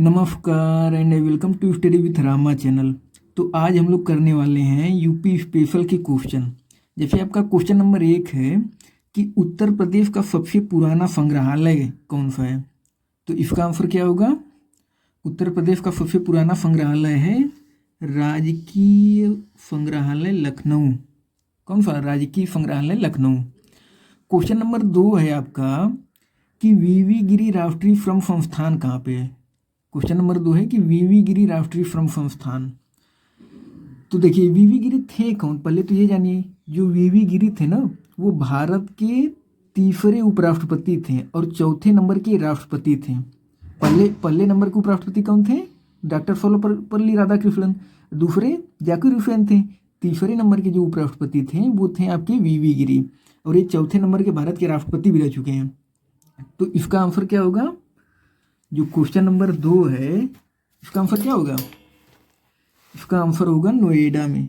नमस्कार and welcome to study with Rama channel. तो आज हम लोग करने वाले हैं यूपी स्पेशल के क्वेश्चन। जैसे आपका क्वेश्चन नंबर 1 है कि उत्तर प्रदेश का सबसे पुराना संग्रहालय कौन सा है। तो इसका आंसर क्या होगा? उत्तर प्रदेश का सबसे पुराना संग्रहालय है राजकीय संग्रहालय लखनऊ। कौन सा? राजकीय संग्रहालय लखनऊ। क्वेश्चन नंबर 2 है आपका कि वीवी गिरी राष्ट्रीय श्रम संस्थान कहाँ पे है। क्वेश्चन नंबर 2 है कि वीवी गिरी राष्ट्रीय श्रम संस्थान। तो देखिए वीवी गिरी थे कौन, पहले तो ये जानिए। जो वीवी गिरी थे ना, वो भारत के तीसरे उपराष्ट्रपति थे और चौथे नंबर के राष्ट्रपति थे। पहले नंबर के उपराष्ट्रपति कौन थे? डॉक्टर सर्वपल्ली राधाकृष्णन। दूसरे जाकिर हुसैन थे। तीसरे नंबर के जो उपराष्ट्रपति थे वो थे आपके वीवी गिरी, और ये चौथे नंबर के भारत के राष्ट्रपति भी रह चुके हैं। तो इसका आंसर क्या होगा? जो क्वेश्चन नंबर 2 है इसका आंसर क्या होगा? इसका आंसर होगा नोएडा में।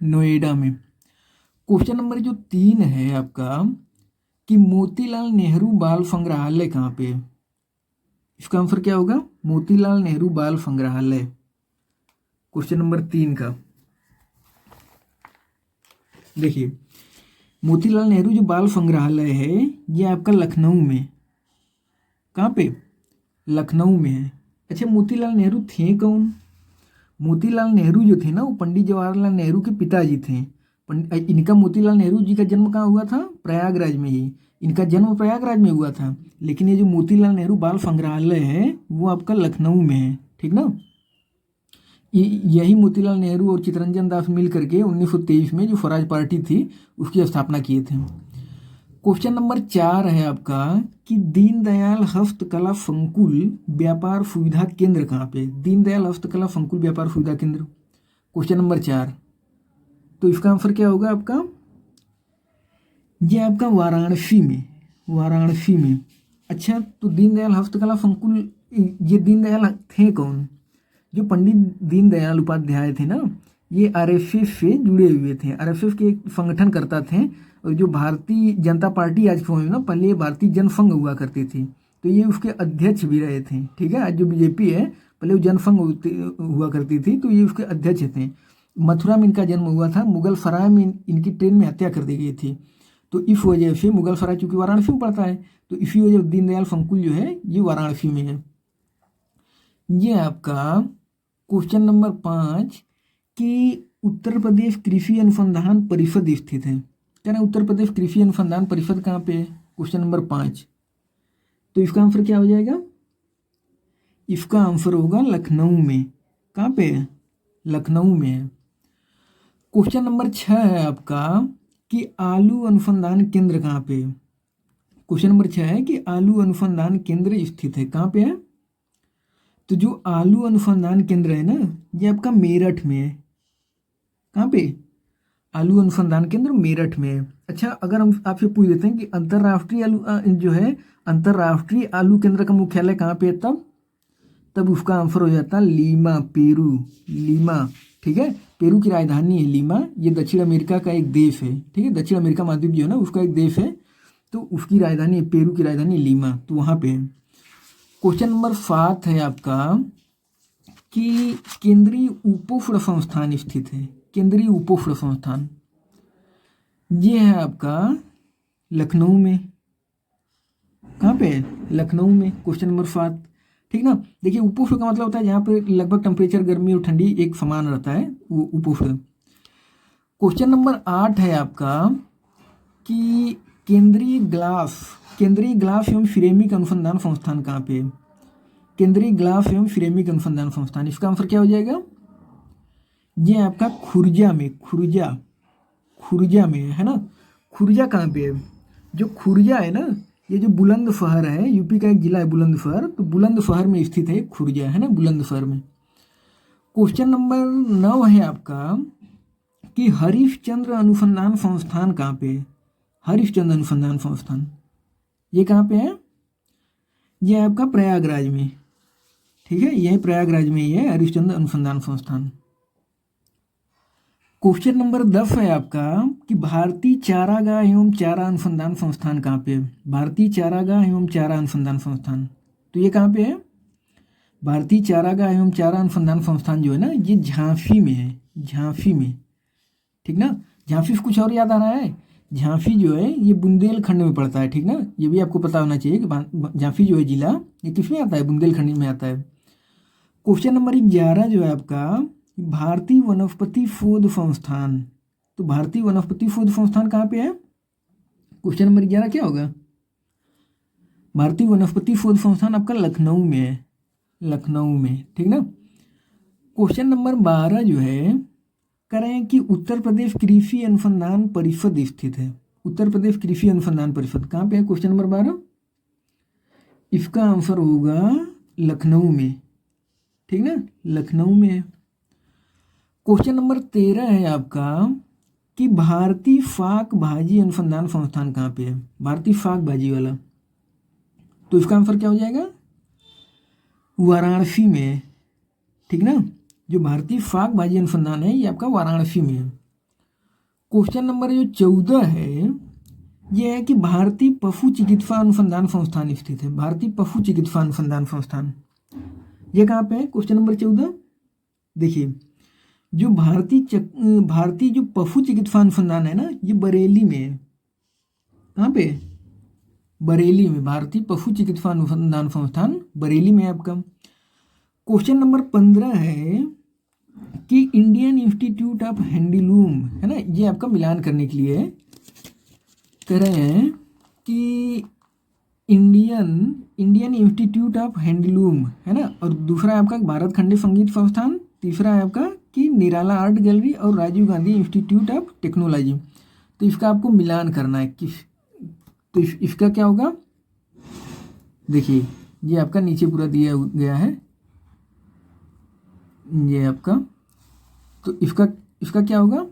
नोएडा में। क्वेश्चन नंबर जो 3 है आपका कि मोतीलाल नेहरू बाल संग्रहालय कहाँ पे है। इसका आंसर क्या होगा? मोतीलाल नेहरू बाल संग्रहालय। क्वेश्चन नंबर 3 का देखिए, मोतीलाल नेहरू जो बाल संग्रहालय है ये आपका लखनऊ में। कहाँ पे? लखनऊ में है। अच्छा, मोतीलाल नेहरू थे कौन? मोतीलाल नेहरू जो थे ना, वो पंडित जवाहरलाल नेहरू के पिताजी थे। इनका मोतीलाल नेहरू जी का जन्म कहाँ हुआ था? प्रयागराज में ही। इनका जन्म प्रयागराज में हुआ था, लेकिन ये जो मोतीलाल नेहरू बाल संग्रहालय है वो आपका लखनऊ में है। ठीक ना? यही मोतीलाल नेहरू और चित्तरंजन दास मिल करके 1923 में जो स्वराज पार्टी थी उसकी स्थापना किए थे। क्वेश्चन नंबर 4 है आपका कि दीनदयाल हस्तकला संकुल व्यापार सुविधा केंद्र कहाँ पे? दीनदयाल हस्तकला संकुल व्यापार सुविधा केंद्र। Question number 4। तो इसका आंसर क्या होगा आपका? ये आपका वाराणसी में। वाराणसी में। अच्छा, तो दीनदयाल हस्तकला संकुल, ये दीनदयाल थे कौन? जो पंडित दीनदयाल उपाध्याय थे ना, ये आरएसएस से जुड़े हुए थे। आरएसएस के एक संगठन करता थे, और जो भारतीय जनता पार्टी आज समझ ना, पहले भारतीय जनसंघ हुआ करती थी, तो ये उसके अध्यक्ष भी रहे थे। ठीक है, आज जो बीजेपी है पहले वो जनसंघ हुआ करती थी, तो ये उसके अध्यक्ष थे। मथुरा में इनका जन्म हुआ था। मुगल सराय में इनकी ट्रेन में हत्या कर दी गई थी। तो इस वजह से मुगल सराय चूंकि वाराणसी में पड़ता है, तो इसी वजह दीनदयाल संकुल जो है ये वाराणसी में है। ये आपका क्वेश्चन नंबर 5 कि उत्तर प्रदेश कृषि अनुसंधान परिषद स्थित है। क्या ना, उत्तर प्रदेश कृषि अनुसंधान परिषद कहाँ पे है? Question number 5। तो इसका आंसर क्या हो जाएगा? इसका आंसर होगा लखनऊ में। कहाँ पे है? लखनऊ में है। क्वेश्चन नंबर 6 है आपका कि आलू अनुसंधान केंद्र कहाँ पे है। क्वेश्चन नंबर 6 है कि आलू अनुसंधान केंद्र स्थित है। कहाँ पे है? तो जो आलू अनुसंधान केंद्र है ना, ये आपका मेरठ में है। कहाँ पे? आलू अनुसंधान केंद्र मेरठ में है। अच्छा, अगर हम आपसे पूछ देते हैं कि अंतर्राष्ट्रीय आलू जो है, अंतर्राष्ट्रीय आलू केंद्र का मुख्यालय कहाँ पे है, तब उसका आंसर हो जाता है लीमा, पेरू। लीमा। ठीक है, पेरू की राजधानी है लीमा। ये दक्षिण अमेरिका का एक देश है। ठीक है, दक्षिण अमेरिका महाद्वीप जो है ना उसका एक देश है, तो उसकी राजधानी, पेरू की राजधानी लीमा, तो वहाँ पे है। क्वेश्चन नंबर 7 है आपका कि केंद्रीय उपोष्ण संस्थान स्थित है। केंद्रीय उपोष्ण संस्थान ये है आपका लखनऊ में। कहाँ पे है? लखनऊ में। Question number 7। ठीक ना? देखिए, उपोष्ण का मतलब होता है जहाँ पे लगभग टेम्परेचर गर्मी और ठंडी एक समान रहता है, वो उपोष्ण। क्वेश्चन नंबर 8 है आपका कि केंद्रीय ग्लास एवं सिरेमिक अनुसंधान संस्थान कहाँ पे है? केंद्रीय ग्लास एवं सिरेमिक अनुसंधान संस्थान। इसका आंसर क्या हो जाएगा? ये आपका खुर्जा में। खुर्जा में है ना। खुर्जा कहाँ पे है? जो खुर्जा है ना, ये जो बुलंदशहर है, यूपी का एक जिला है बुलंदशहर, तो बुलंदशहर में स्थित है खुर्जा, है ना, बुलंदशहर में। क्वेश्चन नंबर 9 है आपका कि हरिश्चंद्र अनुसंधान संस्थान कहाँ पे है? हरिश्चंद्र अनुसंधान संस्थान ये कहाँ पे है? ये आपका प्रयागराज में। ठीक है, यह प्रयागराज में ही है हरिश्चंद्र अनुसंधान संस्थान। क्वेश्चन नंबर 10 है आपका कि भारतीय चारागाह एवं चारा अनुसंधान संस्थान कहाँ पे है? भारतीय चारागाह एवं चारा अनुसंधान संस्थान, तो ये कहाँ पे है? भारतीय चारागाह एवं चारा अनुसंधान संस्थान जो है ना, ये झांसी में है, झांसी में, ठीक ना। झांसी से कुछ और याद आ रहा है? झांसी जो है ये बुंदेलखंड में पड़ता है, ठीक ना। ये भी आपको पता होना चाहिए कि झांसी जो है जिला, ये किसमें आता है? बुंदेलखंड में आता है। क्वेश्चन नंबर 11 जो है आपका, भारतीय वनस्पति शोध संस्थान। तो भारतीय वनस्पति शोध संस्थान कहाँ पे है? क्वेश्चन नंबर 11 क्या होगा? भारतीय वनस्पति शोध संस्थान आपका लखनऊ में है, लखनऊ में, ठीक ना। क्वेश्चन नंबर 12 जो है, कह रहे हैं कि उत्तर प्रदेश कृषि अनुसंधान परिषद स्थित है। उत्तर प्रदेश कृषि अनुसंधान परिषद कहाँ पे है? क्वेश्चन नंबर 12, इसका आंसर होगा लखनऊ में, ठीक ना, लखनऊ में है। क्वेश्चन नंबर 13 है आपका कि भारतीय शाक भाजी अनुसंधान संस्थान कहाँ पे है? भारतीय शाक भाजी वाला, तो इसका आंसर क्या हो जाएगा? वाराणसी में है, ठीक ना। जो भारतीय शाक भाजी अनुसंधान है ये आपका वाराणसी में है। क्वेश्चन नंबर जो 14 है ये है कि भारतीय पशु चिकित्सा अनुसंधान संस्थान स्थित है। भारतीय पशु चिकित्सा अनुसंधान संस्थान ये कहाँ पे है? क्वेश्चन नंबर 14 देखिए, जो भारतीय जो पशु चिकित्सा अनुसंधान है ना, ये बरेली में है। कहाँ पे? बरेली में। भारतीय पशु चिकित्सा अनुसंधान संस्थान बरेली में है आपका। क्वेश्चन नंबर 15 है कि इंडियन इंस्टीट्यूट ऑफ हैंडलूम है ना, ये आपका मिलान करने के लिए कह रहे हैं कि इंडियन इंस्टीट्यूट ऑफ हैंडलूम है ना, और दूसरा आपका भारत खंडीय संगीत संस्थान, तीसरा है आपका कि निराला आर्ट गैलरी और Rajiv Gandhi institute of technology. तो इसका आपको मिलान करना है किस, तो इसका क्या होगा? देखिए ये आपका नीचे पूरा दिया गया है, ये आपका, तो इसका क्या होगा?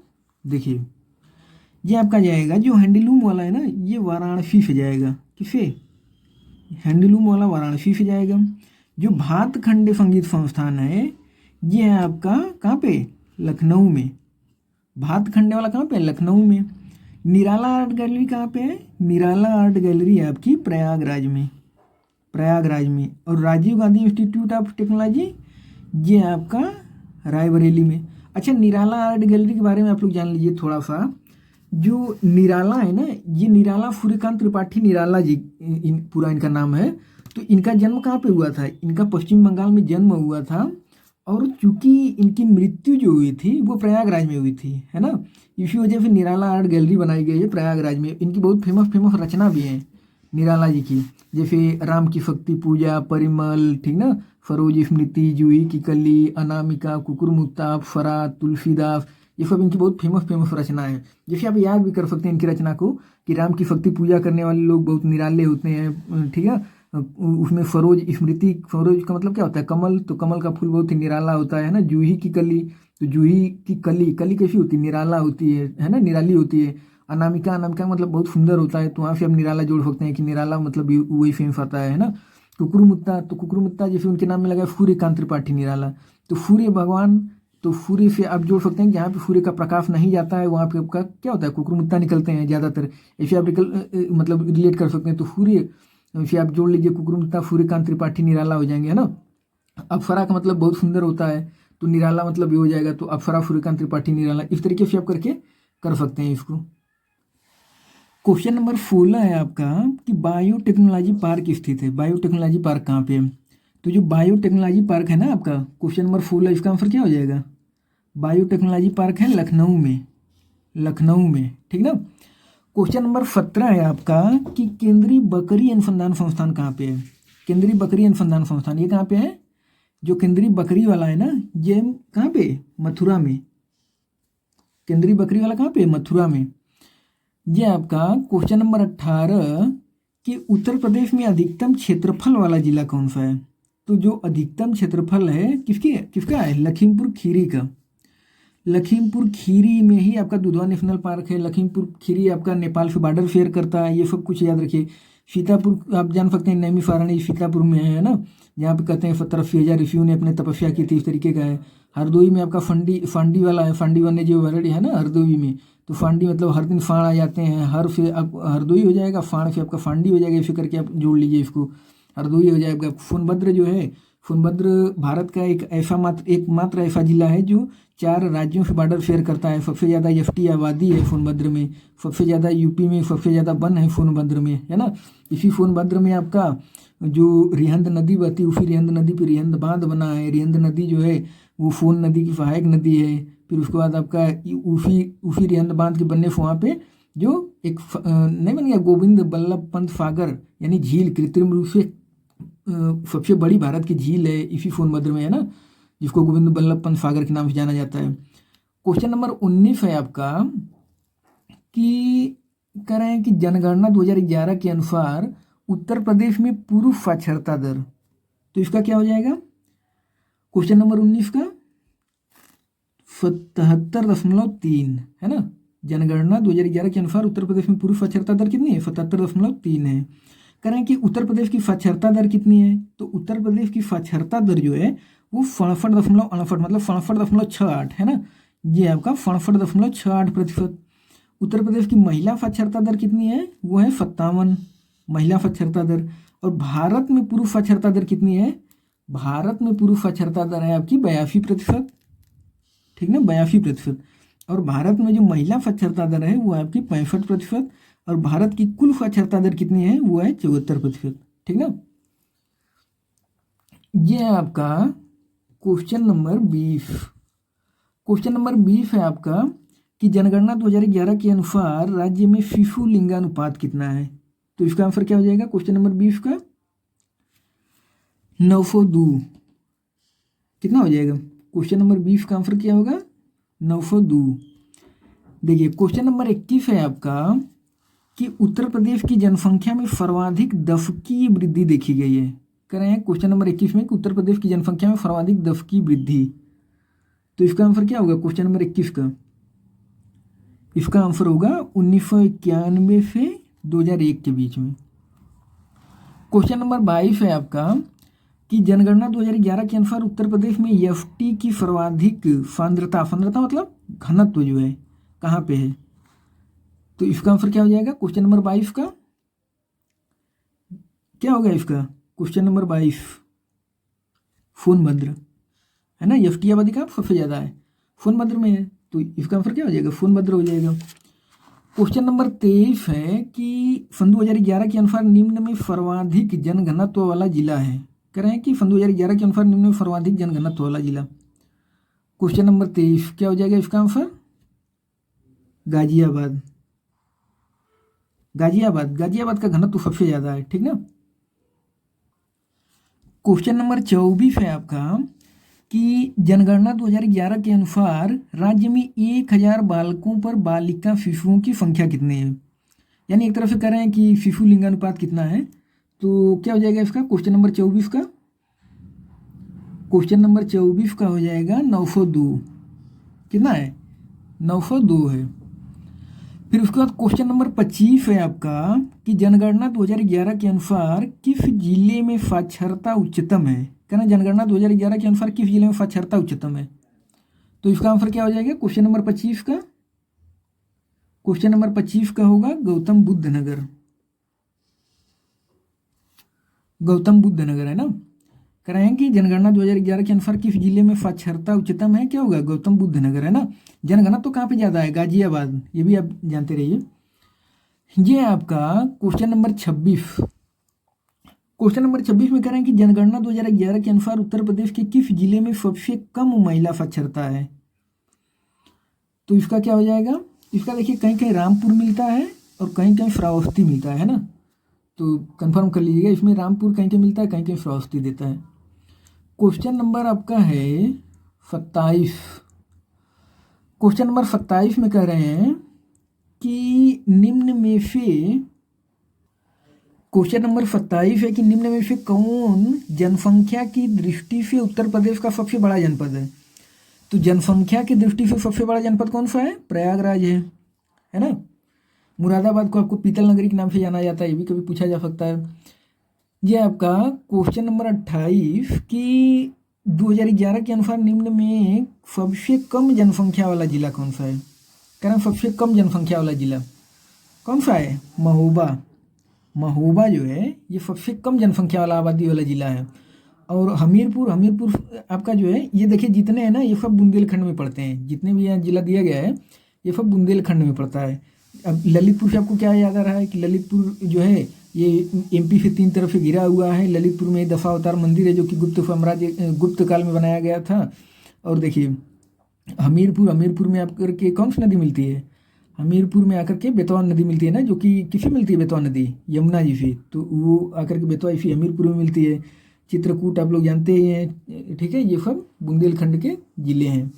देखिए ये आपका जाएगा जो हैंडलूम वाला है ना, ये वाराणसी से जाएगा। किसे? हैंडलूम वाला वाराणसी से जाएगा। जो भातखंडे संगीत संस्थान है ये है आपका कहाँ पे? लखनऊ में। भातखंडे वाला कहाँ पे? लखनऊ में। निराला आर्ट गैलरी कहाँ पे है? निराला आर्ट गैलरी है आपकी प्रयागराज में, प्रयागराज में। और Rajiv Gandhi institute of technology ये है आपका रायबरेली में। अच्छा, निराला आर्ट गैलरी के बारे में आप लोग जान लीजिए थोड़ा सा। जो निराला है ना, ये निराला सूर्यकांत त्रिपाठी निराला जी पूरा इनका नाम है। तो इनका जन्म कहाँ पे हुआ था? इनका पश्चिम बंगाल में जन्म हुआ था, और चूंकि इनकी मृत्यु जो हुई थी वो प्रयागराज में हुई थी, है ना। इसी वजह से निराला आर्ट गैलरी बनाई गई है प्रयागराज में। इनकी बहुत फेमस रचना भी है निराला जी की, जैसे राम की शक्ति पूजा, परिमल, ठीक ना, सरोज स्मृति, जूही की कली, अनामिका, कुकुरमुत्ता, फरा, तुलसीदास, ये सब इनकी बहुत फेमस रचना है। जैसे आप याद भी कर सकते हैं इनकी रचना को कि राम की शक्ति पूजा करने वाले लोग बहुत निराले होते हैं, ठीक है। उसमें सरोज स्मृति, सरोज का मतलब क्या होता है? कमल, तो कमल का फूल बहुत ही निराला होता है ना। जूही की कली, तो जूही की कली कैसी होती है? निराला होती है ना, निराली होती है। अनामिका मतलब बहुत सुंदर होता है, तो वहाँ से आप निराला जोड़ सकते हैं कि निराला मतलब वही सेंस आता है ना। कुकुरमुत्ता, तो कुकुरमुत्ता जैसे उनके नाम में लगा सूर्यकांत त्रिपाठी निराला, तो सूर्य भगवान, तो सूर्य से आप जोड़ सकते हैं कि जहाँ पे सूर्य का प्रकाश नहीं जाता है वहाँ पे आपका क्या होता है? कुकुरमुत्ता निकलते हैं ज़्यादातर। ऐसे आप मतलब रिलेट कर सकते हैं। तो सूर्य से आप जोड़ लीजिए कुकुरमुत्ता, सूर्यकांत त्रिपाठी निराला हो जाएंगे, है ना। अप्सरा का मतलब बहुत सुंदर होता है, तो निराला मतलब ये हो जाएगा। तो अप्सरा, सूर्यकांत त्रिपाठी निराला, इस तरीके से आप करके कर सकते हैं इसको। क्वेश्चन नंबर 16 है आपका कि बायोटेक्नोलॉजी पार्क स्थित है। बायोटेक्नोलॉजी पार्क कहाँ पे है? तो जो बायोटेक्नोलॉजी पार्क है ना आपका, क्वेश्चन नंबर 16, इसका आंसर क्या हो जाएगा? बायोटेक्नोलॉजी पार्क है लखनऊ में, लखनऊ में, ठीक ना। क्वेश्चन नंबर 17 है आपका कि केंद्रीय बकरी अनुसंधान संस्थान कहाँ पे है? केंद्रीय बकरी अनुसंधान संस्थान ये कहाँ पे है? जो केंद्रीय बकरी वाला है ना, ये कहाँ पे? मथुरा में। केंद्रीय बकरी वाला कहाँ पे? मथुरा में। ये आपका क्वेश्चन नंबर 18 कि उत्तर प्रदेश में अधिकतम क्षेत्रफल वाला जिला कौन सा है? तो जो अधिकतम क्षेत्रफल है किसका है? लखीमपुर खीरी का। लखीमपुर खीरी में ही आपका दुधवा नेशनल पार्क है। लखीमपुर खीरी आपका नेपाल से बॉर्डर शेयर करता है, ये सब कुछ याद रखिए। सीतापुर आप जान सकते हैं, नैमिषारण्य सीतापुर में है ना, जहाँ पे कहते हैं 17,000 ऋषियों ने अपने तपस्या की थी, इस तरीके का है। हरदोई में आपका फांडी वाला है, फांडी वन्य जीव अभयारण्य है ना हरदोई में। तो फांडी मतलब हर दिन फाड़ आ जाते हैं, हर से आप हरदोई हो जाएगा, फाड़ से आपका फांडी हो जाएगा, इसे करके आप जोड़ लीजिए इसको। हरदोई हो जाएगा। सोनभद्र जो है, सोनभद्र भारत का एकमात्र ऐसा जिला है जो 4 राज्यों से बॉर्डर शेयर करता है। सबसे ज़्यादा एसटी आबादी है सोनभद्र में, सबसे ज़्यादा यूपी में सबसे ज़्यादा वन है सोनभद्र में, है ना। इसी सोनभद्र में आपका जो रिहंद नदी बहती है, उसी रिहंद नदी पे रिहंद बांध बना है। रिहंद नदी जो है वो सोन नदी की सहायक नदी है। फिर उसके बाद आपका उसी रिहंद बांध के बनने से वहाँ पे जो एक नहीं बन गया गोविंद बल्लभ पंत सागर, यानी झील, कृत्रिम रूप से सबसे बड़ी भारत की झील है इसी सोनभद्र में, है ना, जिसको गोविंद बल्लभ पंत सागर के नाम से जाना जाता है। क्वेश्चन नंबर 19 है आपका कि कह रहे हैं कि जनगणना 2011 के अनुसार उत्तर प्रदेश में पुरुष साक्षरता दर, तो इसका क्या हो जाएगा क्वेश्चन नंबर 19 का 77.3, है ना। जनगणना 2011 के अनुसार उत्तर प्रदेश में पुरुष साक्षरता दर कितनी है? 77.3 है। कह रहे हैं कि उत्तर प्रदेश की साक्षरता दर कितनी है? तो उत्तर प्रदेश की साक्षरता दर जो है वो 67.68 मतलब 67.68, है ना। ये आपका 67.68%। उत्तर प्रदेश की महिला साक्षरता दर कितनी है? वो है 57 महिला साक्षरता दर। और भारत में पुरुष साक्षरता दर कितनी है? भारत में पुरुष साक्षरता दर है आपकी 82%, ठीक ना, 82%। और भारत में जो महिला साक्षरता दर है वो आपकी 65%। और भारत की कुल साक्षरता दर कितनी है? वो है 74%, ठीक ना। ये है आपका क्वेश्चन नंबर 20। क्वेश्चन नंबर 20 है आपका कि जनगणना 2011 के अनुसार राज्य में शिशु लिंगानुपात कितना है? तो इसका आंसर क्या हो जाएगा क्वेश्चन नंबर 20 का? 902। कितना हो जाएगा क्वेश्चन नंबर 20 का आंसर क्या होगा? 902। देखिए क्वेश्चन नंबर 21 है आपका कि उत्तर प्रदेश की जनसंख्या में सर्वाधिक दशकीय वृद्धि देखी गई है। कह रहे हैं क्वेश्चन नंबर 21 में कि उत्तर प्रदेश की जनसंख्या में सर्वाधिक दशकीय वृद्धि, तो इसका आंसर क्या होगा क्वेश्चन नंबर 21 का? इसका आंसर होगा 1991 से 2001 के बीच में। क्वेश्चन नंबर 22 है आपका कि जनगणना 2011 के अनुसार उत्तर प्रदेश में एसटी की सर्वाधिक सांद्रता मतलब घनत्व जो है कहाँ पे है? तो इसका आंसर क्या हो जाएगा क्वेश्चन नंबर 22 का? क्या होगा इसका क्वेश्चन नंबर 22? सोनभद्र, है ना। एसटी आबादी का सबसे ज़्यादा है, सोनभद्र में है, तो इसका आंसर क्या हो जाएगा? सोनभद्र हो जाएगा। क्वेश्चन नंबर 23 है कि सन 2011 के अनुसार निम्न में सर्वाधिक जनघनत्व वाला जिला है। कह रहे हैं कि सन 2011 के अनुसार निम्न में सर्वाधिक जनघनत्व वाला जिला। क्वेश्चन नंबर 23 क्या हो जाएगा इसका आंसर? गाजियाबाद। गाजियाबाद का घनत्व सबसे ज़्यादा है, ठीक ना। क्वेश्चन नंबर 24 है आपका कि जनगणना 2011 के अनुसार राज्य में 1000 बालकों पर बालिका शिशुओं की संख्या कितनी है? यानी एक तरफ से कह रहे हैं कि शिशु लिंगानुपात कितना है, तो क्या हो जाएगा इसका क्वेश्चन नंबर 24 का? क्वेश्चन नंबर 24 का हो जाएगा 902। कितना है? 902 है। फिर उसके बाद क्वेश्चन नंबर 25 है आपका कि जनगणना 2011 के अनुसार किस जिले में साक्षरता उच्चतम है? कहना जनगणना 2011 के अनुसार किस जिले में साक्षरता उच्चतम है? तो इसका आंसर क्या हो जाएगा क्वेश्चन नंबर 25 का? क्वेश्चन नंबर 25 का होगा गौतम बुद्ध नगर। गौतम बुद्ध नगर, है ना। कह रहे हैं कि जनगणना 2011 के अनुसार किस जिले में साक्षरता उच्चतम है? क्या होगा? गौतम बुद्ध नगर, है ना। जनगणना तो कहाँ पे ज़्यादा है? गाजियाबाद, ये भी आप जानते रहिए। ये है आपका क्वेश्चन नंबर 26। क्वेश्चन नंबर 26 में कह रहे हैं कि जनगणना 2011 के अनुसार उत्तर प्रदेश के किस जिले में सबसे कम महिला साक्षरता है? तो इसका क्या हो जाएगा? इसका देखिए कहीं कहीं रामपुर मिलता है और कहीं कहीं श्रावस्ती मिलता है ना, तो कंफर्म कर लीजिएगा। इसमें रामपुर कहीं कहीं मिलता है, कहीं कहीं श्रावस्ती देता है। क्वेश्चन नंबर आपका है 27। क्वेश्चन नंबर 27 में कह रहे हैं कि निम्न में से, क्वेश्चन नंबर 27 है कि निम्न में से कौन जनसंख्या की दृष्टि से उत्तर प्रदेश का सबसे बड़ा जनपद है? तो जनसंख्या की दृष्टि से सबसे बड़ा जनपद कौन सा है? प्रयागराज है ना। मुरादाबाद को आपको पीतल नगरी के नाम से जाना जाता है, ये भी कभी पूछा जा सकता है। ये आपका क्वेश्चन नंबर 28 कि 2011 के अनुसार निम्न में सबसे कम जनसंख्या वाला जिला कौन सा है? कह रहे हैं सबसे कम जनसंख्या वाला जिला कौन सा है? महोबा, महोबा जो है ये सबसे कम जनसंख्या वाला आबादी वाला ज़िला है। और हमीरपुर हमीरपुर आपका जो है ये देखिए जितने हैं ना ये सब बुंदेलखंड में पड़ते हैं, जितने भी यहाँ ज़िला दिया गया है ये सब बुंदेलखंड में पड़ता है। अब ललितपुर से आपको क्या याद आ रहा है कि ललितपुर जो है ये एमपी से 3 तरफ से घिरा हुआ है। ललितपुर में दशावतार मंदिर है जो कि गुप्त साम्राज्य गुप्त काल में बनाया गया था। और देखिए हमीरपुर में आकर के कौन सी नदी मिलती है? हमीरपुर में आकर के बेतवा नदी मिलती है ना, जो कि किससे मिलती है बेतवा नदी? यमुना जी से। तो वो आकर के बेतवा इसी हमीरपुर में मिलती है। चित्रकूट आप लोग जानते ही हैं, ठीक है, ये सब बुंदेलखंड के ज़िले हैं।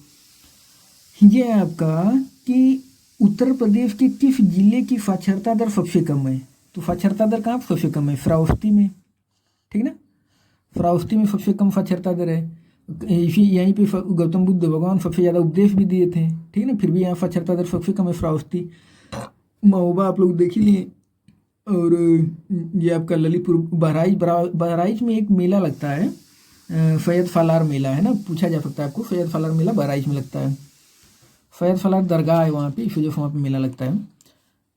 ये है आपका कि उत्तर प्रदेश के किस जिले की साक्षरता दर सबसे कम है? तो साक्षरता दर कहाँ सबसे कम है? श्रावस्ती में, ठीक ना, श्रावस्ती में सबसे कम साक्षरता दर है। इसी यहीं पे गौतम बुद्ध भगवान सबसे ज़्यादा उपदेश भी दिए थे, ठीक है ना, फिर भी यहाँ साक्षरता दर सबसे कम है श्रावस्ती। महोबा आप लोग देख ही लिए। और ये आपका ललितपुर बहराइच में एक मेला लगता है, सैयद सालार मेला है ना, पूछा जा सकता है आपको, सैयद सालार मेला बहराइच में लगता है। सैयद सालार दरगाह है वहाँ पे, इस वजह से वहाँ पे मेला लगता है।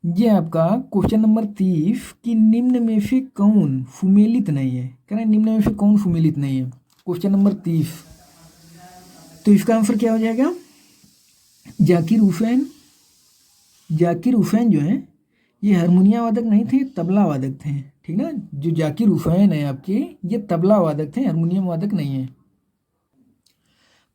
ये आपका क्वेश्चन नंबर 30 कि निम्न में से कौन सुमेलित नहीं है? कह रहे हैं निम्न में से कौन सुमेलित नहीं है, क्वेश्चन नंबर 30। तो इसका आंसर क्या हो जाएगा? जाकिर हुसैन जो है ये हारमोनिया वादक नहीं थे, तबला वादक थे, ठीक ना। जो जाकिर हुसैन है आपके ये तबला वादक थे, हारमोनियम वादक नहीं है।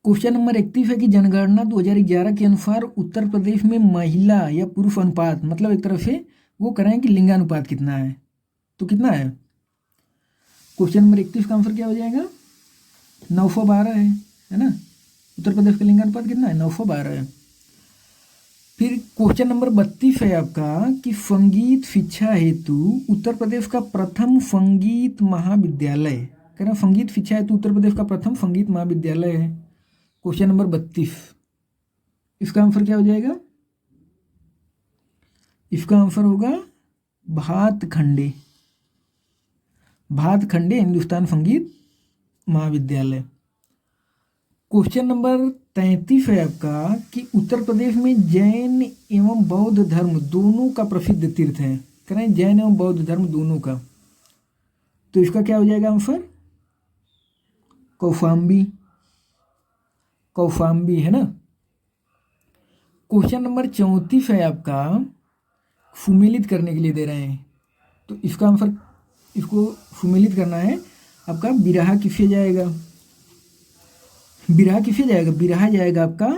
क्वेश्चन नंबर 31 है कि जनगणना 2011 के अनुसार उत्तर प्रदेश में महिला या पुरुष अनुपात, मतलब एक तरफ से वो करें कि लिंगानुपात कितना है, तो कितना है? क्वेश्चन नंबर 31 का आंसर क्या हो जाएगा? 912 है ना। उत्तर प्रदेश का लिंगानुपात कितना है? 912 है। फिर क्वेश्चन नंबर 32 है आपका कि संगीत शिक्षा हेतु उत्तर प्रदेश का प्रथम संगीत महाविद्यालय, कह रहे संगीत शिक्षा हेतु उत्तर प्रदेश का प्रथम संगीत महाविद्यालय है। क्वेश्चन नंबर 32, इसका आंसर क्या हो जाएगा? इसका आंसर होगा भातखंडे हिंदुस्तान संगीत महाविद्यालय। क्वेश्चन नंबर 33 है आपका कि उत्तर प्रदेश में जैन एवं बौद्ध धर्म दोनों का प्रसिद्ध तीर्थ है, कह रहे हैं जैन एवं बौद्ध धर्म दोनों का, तो इसका क्या हो जाएगा आंसर? कौशाम्बी है ना। क्वेश्चन नंबर 34 है आपका, सुमेलित करने के लिए दे रहे हैं, तो इसका आंसर, इसको सुमेलित करना है आपका, बिरहा किससे जाएगा? बिरहा जाएगा आपका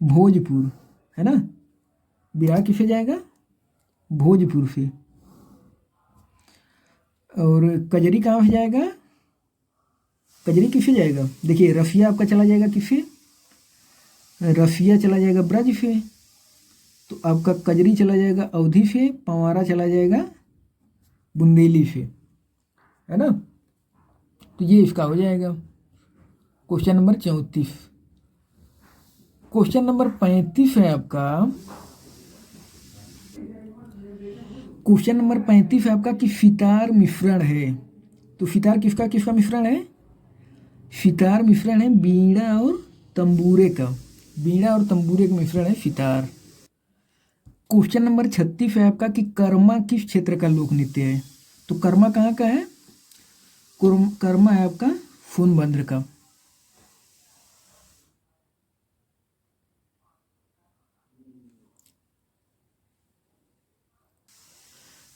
भोजपुर, है ना। बिरहा किससे जाएगा? भोजपुर से। और कजरी कहाँ से जाएगा? कजरी किससे जाएगा? देखिए रसिया आपका चला जाएगा किससे? रसिया चला जाएगा ब्रज से, तो आपका कजरी चला जाएगा अवधी से, पंवारा चला जाएगा बुंदेली से, है ना। तो ये इसका हो जाएगा क्वेश्चन नंबर 34। क्वेश्चन नंबर 35 है आपका, क्वेश्चन नंबर 35 है आपका कि सितार मिश्रण है, तो सितार किसका मिश्रण है? सितार मिश्रण है बीड़ा और तंबूरे का, मिश्रण है सितार। क्वेश्चन नंबर 36 है आपका कि कर्मा किस क्षेत्र का लोक नृत्य है, तो कर्मा कहाँ का है? कर्मा है आपका सोनभद्र का।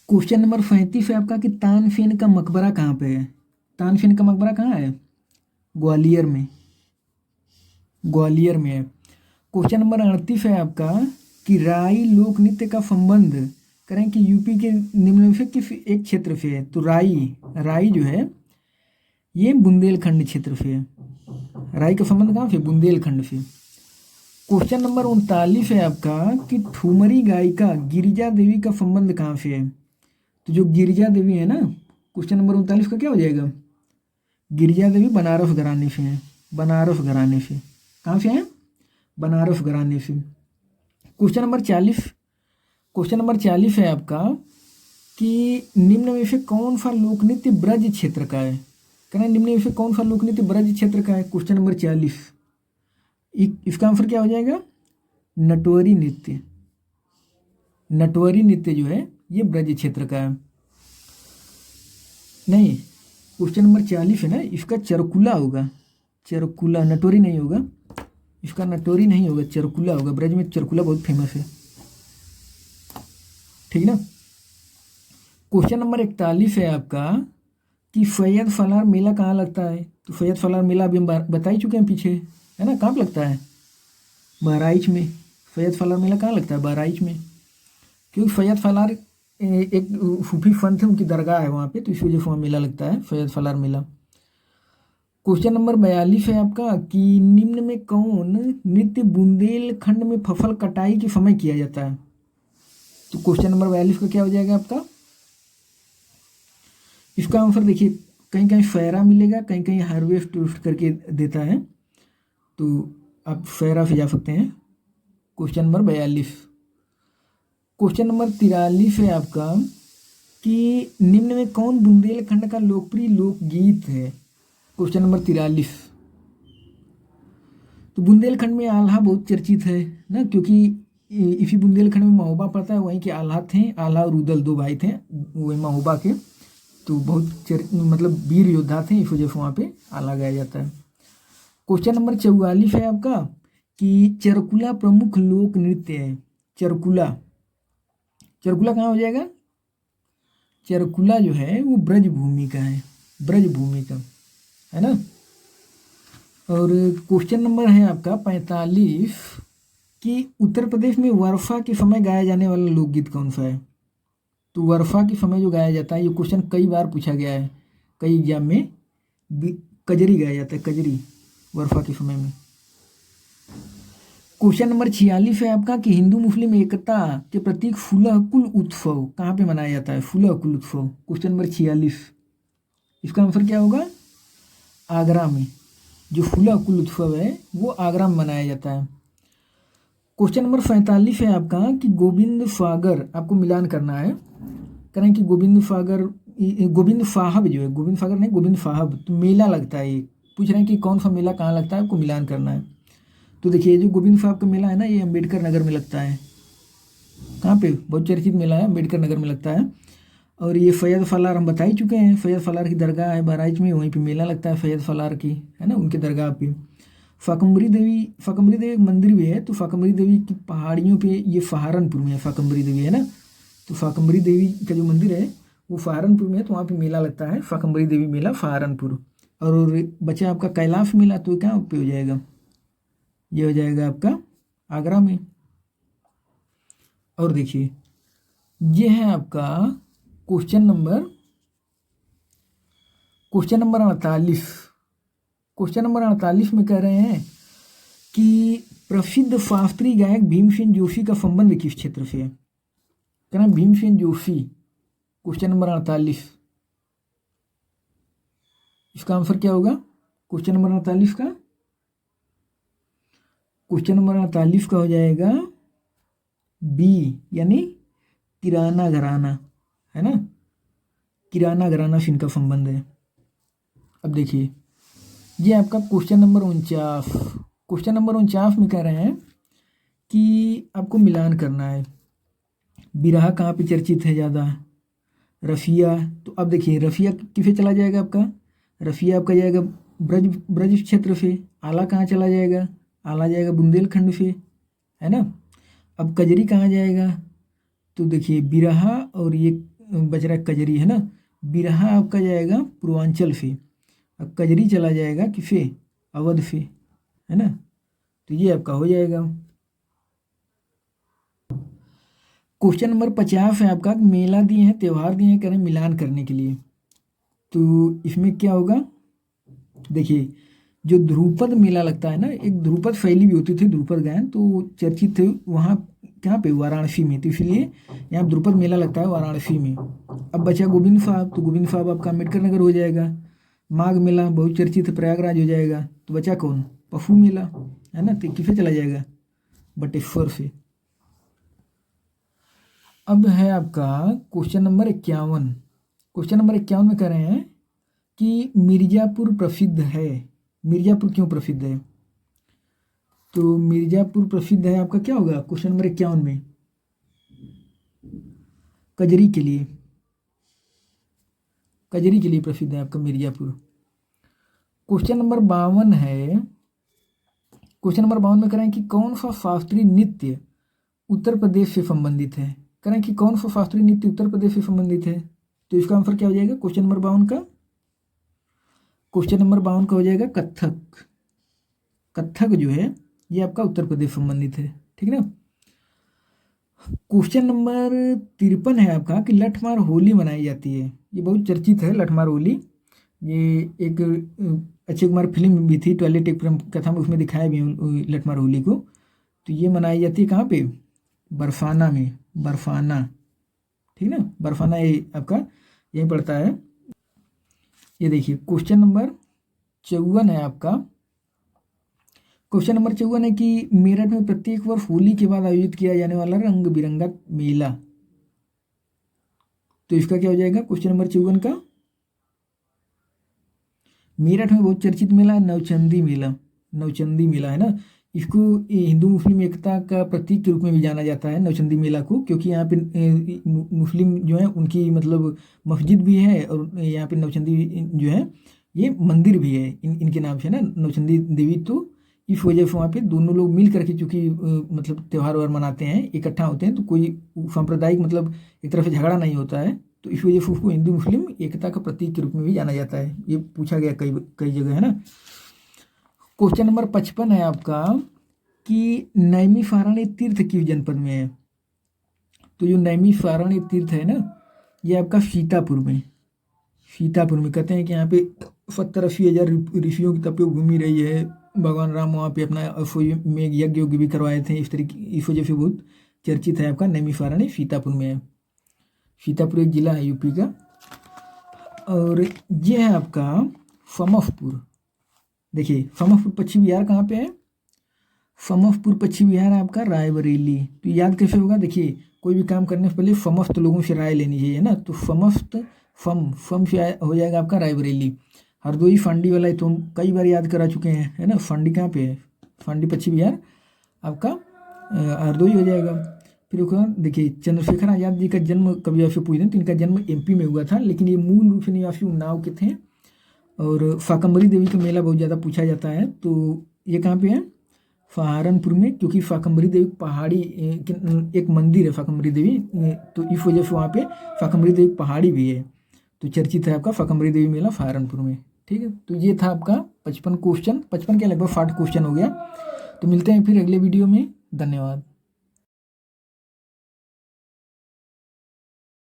क्वेश्चन नंबर 37 है आपका कि तानसेन का मकबरा कहाँ पे है? तानसेन का मकबरा कहाँ है? ग्वालियर में है। क्वेश्चन नंबर 38 है आपका कि राई लोक नृत्य का संबंध करें कि यूपी के निम्न में से किस एक क्षेत्र से है, तो राई जो है ये बुंदेलखंड क्षेत्र से है। राई का संबंध कहाँ से? बुंदेलखंड से। क्वेश्चन नंबर 39 है आपका कि ठुमरी गायिका गिरिजा देवी का संबंध कहाँ से है, तो जो गिरिजा देवी है ना, क्वेश्चन नंबर 39 का क्या हो जाएगा? गिरिजा देवी बनारस घराने से हैं, कहाँ से हैं? बनारस घराने से। क्वेश्चन नंबर 40 है आपका कि निम्न में से कौन सा लोक नृत्य ब्रज क्षेत्र का है? कहना निम्न में से कौन सा लोक नृत्य ब्रज क्षेत्र का है? क्वेश्चन नंबर 40, इसका आंसर क्या हो जाएगा? नटवरी नृत्य जो है ये ब्रज क्षेत्र का है। नहीं, क्वेश्चन नंबर 40 है ना, इसका चरकुला होगा, चरकुला, नटोरी नहीं होगा, इसका नटोरी नहीं होगा, चरकुला होगा। ब्रज में चरकुला बहुत फेमस है, ठीक ना। क्वेश्चन नंबर 41 है आपका कि सैयद फलार मेला कहाँ लगता है। तो सैयद फलार मेला अभी हम बता ही चुके हैं पीछे, है ना। कहाँ पे लगता है? बहराइच में। सैयद फलार मेला कहाँ लगता है? बहराइच में, क्योंकि सैयद फलार एक सूफी संत है, उनकी दरगाह है वहाँ पे, तो इस वजह से वहाँ मेला लगता है, सैयद फलार मेला। क्वेश्चन नंबर 42 है आपका कि निम्न में कौन नृत्य बुंदेलखंड में फसल कटाई के समय किया जाता है। तो क्वेश्चन नंबर 42 का क्या हो जाएगा आपका? इसका आंसर देखिए, कहीं कहीं फैरा मिलेगा, कहीं कहीं हार्वेस्ट टूस्ट करके देता है, तो आप फैरा से जा सकते हैं। Question number 42। क्वेश्चन नंबर 43 है आपका कि निम्न में कौन बुंदेलखंड का लोकप्रिय लोकगीत है। Question number 43। तो बुंदेलखंड में आल्हा बहुत चर्चित है ना, क्योंकि इसी बुंदेलखंड में महोबा पड़ता है, वहीं के आल्हा थे, आल्हा और उदल दो भाई थे वही महोबा के, तो बहुत मतलब वीर योद्धा थे, इस वजह से वहाँ पे आल्हा गाया जाता है। क्वेश्चन नंबर 44 है आपका कि चरकुला प्रमुख लोक नृत्य है। चरकुला, चरकुला कहाँ हो जाएगा? चरकुला जो है वो ब्रज भूमि का है, ब्रज भूमि का, है ना। और क्वेश्चन नंबर है आपका 45 कि उत्तर प्रदेश में वर्षा के समय गाया जाने वाला लोकगीत कौन सा है। तो वर्षा के समय जो गाया जाता है, ये क्वेश्चन कई बार पूछा गया है, कई एग्जाम में कजरी गाया जाता है, कजरी, वर्षा के समय में। क्वेश्चन नंबर 46 है आपका कि हिंदू मुस्लिम एकता के प्रतीक फुलह कुल उत्सव कहाँ पे मनाया जाता है। फुलह कुल उत्सव, क्वेश्चन नंबर 46, इसका आंसर क्या होगा? आगरा में। जो फुलह कुल उत्सव है वो आगरा में मनाया जाता है। क्वेश्चन नंबर 47 है आपका कि गोविंद सागर, आपको मिलान करना है, करें कि गोविंद सागर, गोविंद साहब जो है, गोविंद सागर नहीं, गोविंद साहब, तो मेला लगता है, ये पूछ रहे हैं कि कौन सा मेला कहाँ लगता है, आपको मिलान करना है। तो देखिए, जो गोविंद साहब का मेला है ना, ये अम्बेडकर नगर में लगता है। कहाँ पे? बहुत चर्चित मेला है, अम्बेडकर नगर में लगता है। और ये सैयद फलार हम बता ही चुके हैं, सैयद फलार की दरगाह है बहराइच में, वहीं पे मेला लगता है सैयद फलार की, है ना, उनके दरगाह पे। फाकम्बरी देवी एक मंदिर भी है, तो फाकम्बरी देवी की पहाड़ियों पे, ये सहारनपुर में है फाकम्बरी देवी, है ना। तो फाकम्बरी देवी का जो मंदिर है वो सहारनपुर में है, तो वहाँ पे मेला लगता है, फाकम्बरी देवी मेला सहारनपुर। और बचा आपका कैलाश मेला, तो क्या पे हो जाएगा? ये हो जाएगा आपका आगरा में। और देखिए, ये है आपका क्वेश्चन नंबर 48। क्वेश्चन नंबर 48 में कह रहे हैं कि प्रसिद्ध शास्त्रीय गायक भीमसेन जोशी का संबंध किस क्षेत्र से है। कह रहे हैं भीमसेन जोशी। क्वेश्चन नंबर 48, इसका आंसर क्या होगा? क्वेश्चन नंबर 48 का, क्वेश्चन नंबर 48 का हो जाएगा बी, यानी किराना घराना, है ना, किराना घराना से इनका संबंध है। अब देखिए, ये आपका क्वेश्चन नंबर 49, क्वेश्चन नंबर 49 में कह रहे हैं कि आपको मिलान करना है, बिरहा कहाँ पे चर्चित है ज़्यादा, रफिया। तो अब देखिए, रफिया किसे चला जाएगा आपका? रफिया आपका जाएगा ब्रज, ब्रज क्षेत्र से। आला कहाँ चला जाएगा? आला जाएगा बुंदेलखंड से, है ना। अब कजरी कहाँ जाएगा? तो देखिए, बिरहा और ये बच रहा है कजरी, है ना। बिरहा आपका जाएगा पूर्वांचल से, अब कजरी चला जाएगा किसे? अवध से, है ना। तो ये आपका हो जाएगा। क्वेश्चन नंबर 50 है आपका, मेला दिए हैं, त्यौहार दिए हैं, कह रहे हैं मिलान करने के लिए। तो इसमें क्या होगा? देखिए, जो ध्रुपद मेला लगता है ना, एक ध्रुपद शैली भी होती थी, ध्रुपद गायन, तो चर्चित थे वहाँ, कहाँ पे? वाराणसी में। तो इसलिए यहाँ ध्रुपद मेला लगता है वाराणसी में। अब बचा गोविंद साहब, तो गोविंद साहब आपका अम्बेडकर नगर हो जाएगा। माघ मेला बहुत चर्चित है, प्रयागराज हो जाएगा। तो बचा कौन? पशु मेला, है ना। तो किसे चला जाएगा? बटेश्वर से। अब है आपका क्वेश्चन नंबर 51। क्वेश्चन नंबर 51 में कह रहे हैं कि मिर्ज़ापुर प्रसिद्ध है। मिर्ज़ापुर क्यों प्रसिद्ध है? तो मिर्ज़ापुर प्रसिद्ध है आपका क्या होगा क्वेश्चन नंबर 51 में? कजरी के लिए, कजरी के लिए प्रसिद्ध है आपका मिर्ज़ापुर। क्वेश्चन नंबर 52 है, क्वेश्चन नंबर 52 में करें कि कौन सा शास्त्रीय नृत्य उत्तर प्रदेश से संबंधित है। करें कि कौन सा शास्त्रीय नृत्य उत्तर प्रदेश से संबंधित है। तो इसका आंसर क्या हो जाएगा क्वेश्चन नंबर 52 का? क्वेश्चन नंबर 52 का हो जाएगा कथक। कथक जो है ये आपका उत्तर प्रदेश संबंधित है, ठीक ना। क्वेश्चन नंबर 53 है आपका कि लठमार होली मनाई जाती है। ये बहुत चर्चित है लठमार होली। ये एक अक्षय कुमार फिल्म भी थी, टॉयलेट एक प्रेम कथा में, उसमें दिखाया भी लठमार होली को। तो ये मनाई जाती है कहाँ पे? बरसाना में, बरसाना, ठीक ना। बरसाना ये आपका यहीं पड़ता है। ये देखिए क्वेश्चन नंबर 54 है आपका। क्वेश्चन नंबर 54 है कि मेरठ में प्रत्येक वर्ष होली के बाद आयोजित किया जाने वाला रंग बिरंगा मेला। तो इसका क्या हो जाएगा क्वेश्चन नंबर 54 का? मेरठ में बहुत चर्चित मेला है नवचंदी मेला। नवचंदी मेला है ना, इसको हिंदू मुस्लिम एकता का प्रतीक के रूप में भी जाना जाता है नवचंदी मेला को, क्योंकि यहाँ पे मुस्लिम जो है उनकी मतलब मस्जिद भी है और यहाँ पे नवचंदी जो है ये मंदिर भी है इनके नाम से ना, नवचंदी देवी। तो इस वजह से वहाँ पे दोनों लोग मिल करके चूँकि मतलब त्यौहार वार मनाते हैं, इकट्ठा होते हैं, तो कोई सांप्रदायिक मतलब एक तरफ से झगड़ा नहीं होता है। तो इस वजह से उसको हिंदू मुस्लिम एकता का प्रतीक के रूप में भी जाना जाता है। ये पूछा गया कई कई जगह है ना। क्वेश्चन नंबर 55 है आपका कि नैमिषारण्य तीर्थ किस जनपद में है। तो जो नैमिषारण्य तीर्थ है ना ये आपका सीतापुर में, सीतापुर में। कहते हैं कि यहाँ पे 70-80 हज़ार ऋषियों की तपोभूमि रही है। भगवान राम वहाँ पे अपना में यज्ञ भी करवाए थे। इस तरीके इस वजह से बहुत चर्चित है आपका नैमिषारण्य, सीतापुर में है। सीतापुर एक जिला है यूपी का। और ये है आपका समस्तीपुर। देखिए समस्तीपुर पश्चिम बिहार कहाँ पे है? समस्तीपुर पश्चिम बिहार है आपका रायबरेली। तो याद कैसे होगा? देखिए कोई भी काम करने से पहले समस्त लोगों से राय लेनी चाहिए ना, तो समस्त फम से हो जाएगा आपका रायबरेली। हरदोई फांडी वाला तो हम कई बार याद करा चुके हैं, है ना। फांडी कहाँ पे है? फांडी पश्चिम बिहार आपका हरदोई हो जाएगा। फिर उसके बाद देखिए चंद्रशेखर आज़ाद जी का जन्म कभी आपसे पूछ दें तो इनका जन्म एमपी में हुआ था, लेकिन ये मूल रूप से निवासी उन्नाव के थे। और शाकंभरी देवी का मेला बहुत ज़्यादा पूछा जाता है। तो ये कहाँ पे है? सहारनपुर में, क्योंकि शाकंभरी देवी पहाड़ी एक मंदिर है शाकंभरी देवी, तो इस वजह से वहाँ पे शाकंभरी देवी पहाड़ी भी है। तो चर्चित है आपका शाकंभरी देवी मेला सहारनपुर में, ठीक है। तो ये था आपका 55 क्वेश्चन, 55 के लगभग 60 क्वेश्चन हो गया। तो मिलते हैं फिर अगले वीडियो में। धन्यवाद।